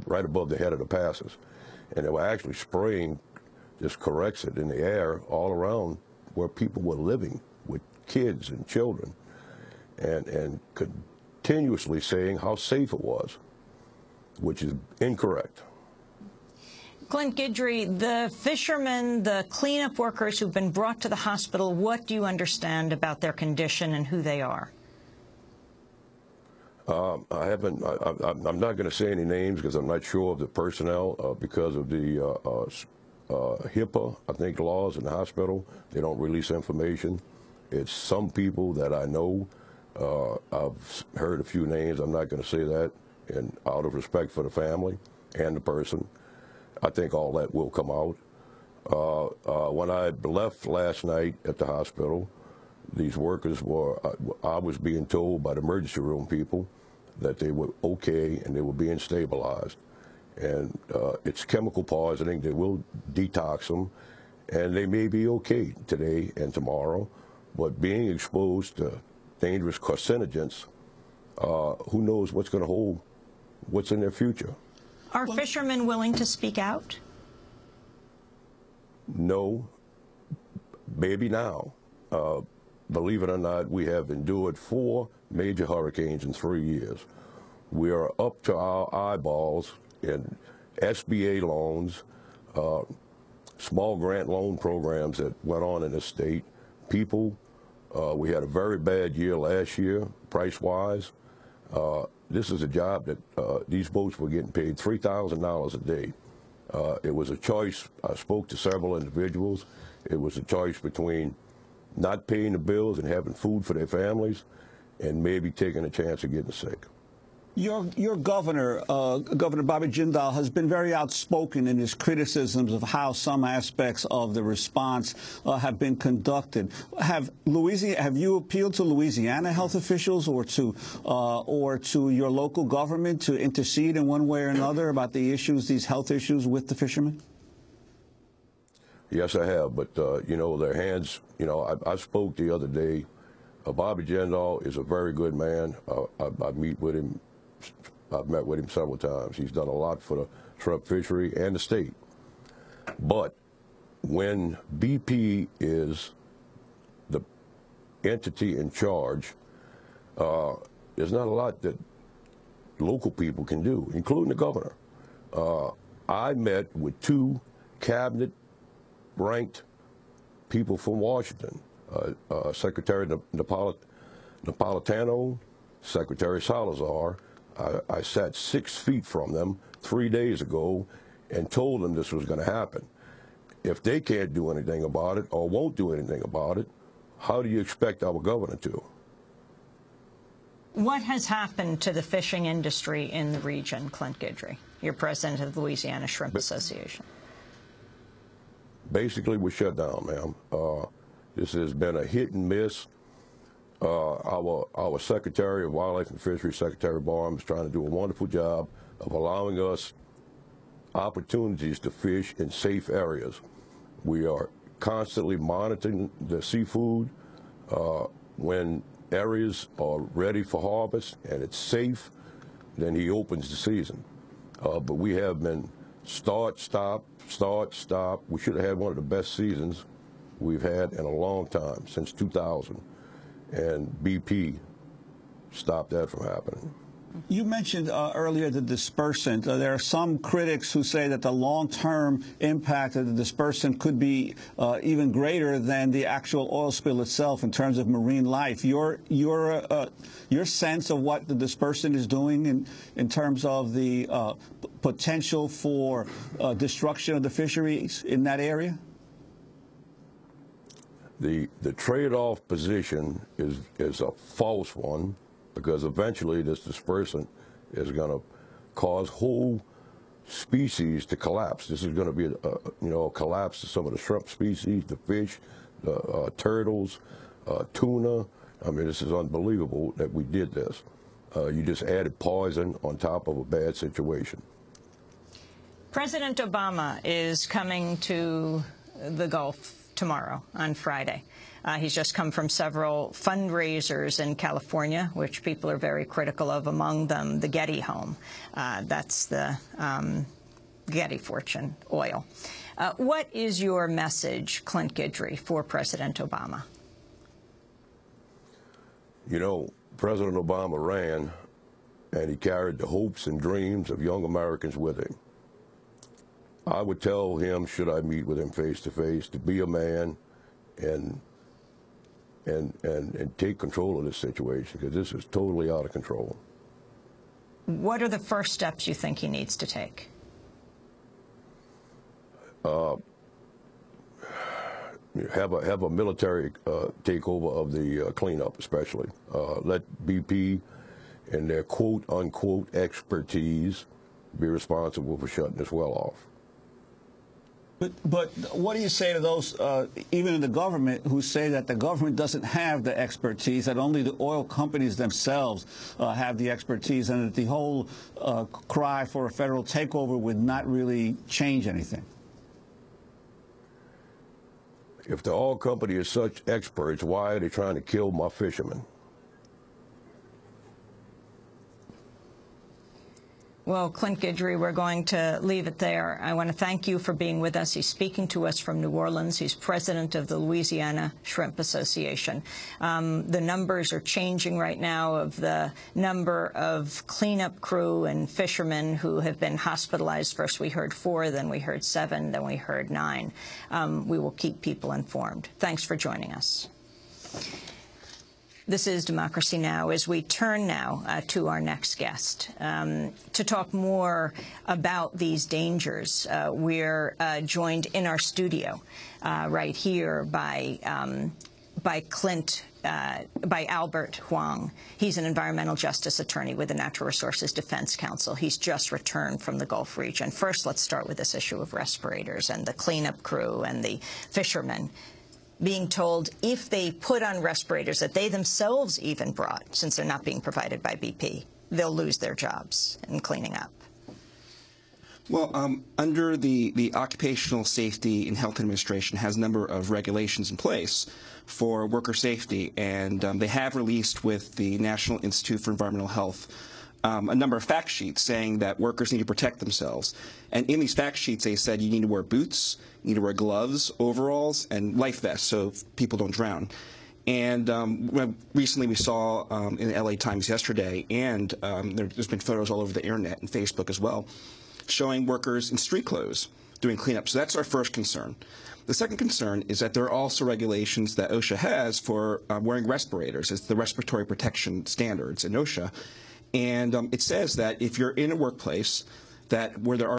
right above the head of the passes. And they were actually spraying just Corexit in the air all around where people were living with kids and children, and continuously saying how safe it was, which is incorrect. Clint Guidry, the fishermen, the cleanup workers who've been brought to the hospital, what do you understand about their condition and who they are? I'm not going to say any names because I'm not sure of the personnel because of the HIPAA, I think, laws in the hospital. They don't release information. It's some people that I know. I've heard a few names. I'm not going to say that, and out of respect for the family and the person, I think all that will come out. When I left last night at the hospital, these workers were, I was being told by the emergency room people that they were okay and they were being stabilized. And it's chemical poisoning. They will detox them, and they may be okay today and tomorrow. But being exposed to dangerous carcinogens, who knows what's going to hold, what's in their future. Are fishermen willing to speak out? No, maybe now. Believe it or not, we have endured 4 major hurricanes in 3 years. We are up to our eyeballs in SBA loans, small grant loan programs that went on in the state. People, we had a very bad year last year, price-wise. This is a job that these boats were getting paid $3,000 a day. It was a choice. I spoke to several individuals. It was a choice between not paying the bills and having food for their families and maybe taking a chance of getting sick. Your governor, Governor Bobby Jindal, has been very outspoken in his criticisms of how some aspects of the response have been conducted. Have you appealed to Louisiana health officials or to your local government to intercede in one way or another about the issues, these health issues with the fishermen? Yes, I have, but you know, their hands. You know, I spoke the other day. Bobby Jindal is a very good man. I meet with him. I've met with him several times. He's done a lot for the shrimp fishery and the state. But when BP is the entity in charge, there's not a lot that local people can do, including the governor. I met with 2 cabinet-ranked people from Washington, Secretary Napolitano, Secretary Salazar. I sat 6 feet from them 3 days ago and told them this was going to happen. If they can't do anything about it or won't do anything about it, how do you expect our governor to? What has happened to the fishing industry in the region, Clint Guidry? You're president of the Louisiana Shrimp Association. Basically, we're shut down, ma'am. This has been a hit and miss. Our Secretary of Wildlife and Fisheries, Secretary Barham, is trying to do a wonderful job of allowing us opportunities to fish in safe areas. We are constantly monitoring the seafood. When areas are ready for harvest and it's safe, then he opens the season. But we have been start, stop, start, stop. We should have had one of the best seasons we've had in a long time, since 2000. And BP stopped that from happening. You mentioned earlier the dispersant. There are some critics who say that the long-term impact of the dispersant could be even greater than the actual oil spill itself in terms of marine life. Your sense of what the dispersant is doing in terms of the potential for destruction of the fisheries in that area? The trade-off position is a false one, because eventually this dispersant is going to cause whole species to collapse. This is going to be a collapse of some of the shrimp species, the fish, the turtles, tuna. I mean, this is unbelievable that we did this. You just added poison on top of a bad situation. President Obama is coming to the Gulf tomorrow, on Friday. He's just come from several fundraisers in California, which people are very critical of, among them the Getty home. That's the Getty Fortune oil. What is your message, Clint Guidry, for President Obama? You know, President Obama ran, and he carried the hopes and dreams of young Americans with him. I would tell him, should I meet with him face to face, to be a man and take control of this situation, because this is totally out of control. What are the first steps you think he needs to take? Have a military takeover of the cleanup, especially. Let BP and their quote-unquote expertise be responsible for shutting this well off. But what do you say to those, even in the government, who say that the government doesn't have the expertise, that only the oil companies themselves have the expertise, and that the whole cry for a federal takeover would not really change anything? If the oil company is such experts, why are they trying to kill my fishermen? Well, Clint Guidry, we're going to leave it there. I want to thank you for being with us. He's speaking to us from New Orleans. He's president of the Louisiana Shrimp Association. The numbers are changing right now of the number of cleanup crew and fishermen who have been hospitalized. First we heard 4, then we heard 7, then we heard 9. We will keep people informed. Thanks for joining us. This is Democracy Now! As we turn now to our next guest to talk more about these dangers. We're joined in our studio right here by Albert Huang. He's an environmental justice attorney with the Natural Resources Defense Council. He's just returned from the Gulf region. First, let's start with this issue of respirators and the cleanup crew and the fishermen being told if they put on respirators that they themselves even brought, since they're not being provided by BP, they'll lose their jobs in cleaning up. Well, under the Occupational Safety and Health Administration has a number of regulations in place for worker safety, and they have released with the National Institute for Environmental Health a number of fact sheets saying that workers need to protect themselves. And in these fact sheets, they said you need to wear boots, you need to wear gloves, overalls, and life vests so people don't drown. And recently we saw in the LA Times yesterday, and there's been photos all over the internet and Facebook as well, showing workers in street clothes doing cleanup. So that's our first concern. The second concern is that there are also regulations that OSHA has for wearing respirators. It's the respiratory protection standards in OSHA. And it says that if you're in a workplace where there are